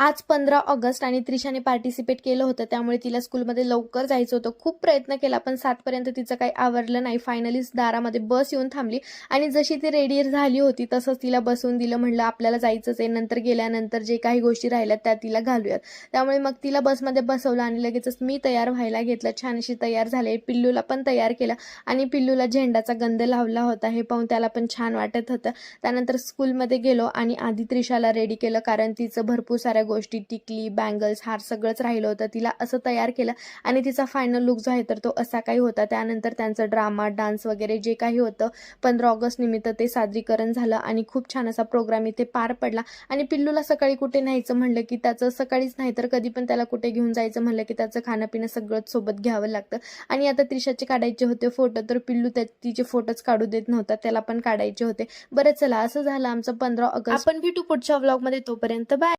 आज 15 ऑगस्ट आणि त्रिशाने पार्टिसिपेट केलं होतं, त्यामुळे तिला स्कूलमध्ये लवकर जायचं होतं. खूप प्रयत्न केला पण 7 पर्यंत तिचं काही आवरलं नाही. फायनली दारामध्ये बस येऊन थांबली आणि जशी ती रेडी झाली होती तसंच तिला बसवून दिलं. म्हणलं आपल्याला जायचंच आहे, नंतर गेल्यानंतर जे काही गोष्टी राहिल्यात त्या तिला घालूयात. त्यामुळे मग तिला बसमध्ये बसवलं आणि लगेचच मी तयार व्हायला घेतलं. छान अशी तयार झाले. पिल्लूला पण तयार केलं आणि पिल्लूला झेंडाचा गंध लावला होता. हे पाहून त्याला पण छान वाटत होतं. त्यानंतर स्कूलमध्ये गेलो आणि आधी त्रिशाला रेडी केलं, कारण तिचं भरपूर साऱ्या गोष्टी, टिकली, बँगल्स, हार सगळंच राहिलं होतं. तिला असं तयार केलं आणि तिचा फायनल लुक जो आहे तर तो असा काही होता. त्यानंतर त्यांचं ड्रामा, डान्स वगैरे जे काही होतं 15 ऑगस्ट निमित्त ते सादरीकरण झालं आणि खूप छान असा प्रोग्राम इथे पार पडला. आणि पिल्लूला सकाळी कुठे न्यायचं म्हणलं की त्याचं सकाळीच नाही तर कधी पण त्याला कुठे घेऊन जायचं म्हणलं की त्याचं खाणं पिणं सगळंच सोबत घ्यावं लागतं. आणि आता त्रिशाचे काढायचे होते फोटो, तर पिल्लू तिचे फोटोच काढू देत नव्हता, त्याला पण काढायचे होते. बरं चला, असं झालं आमचं 15 ऑगस्ट. आपण भेटू पुढच्या व्लॉगमध्ये, तोपर्यंत बाय.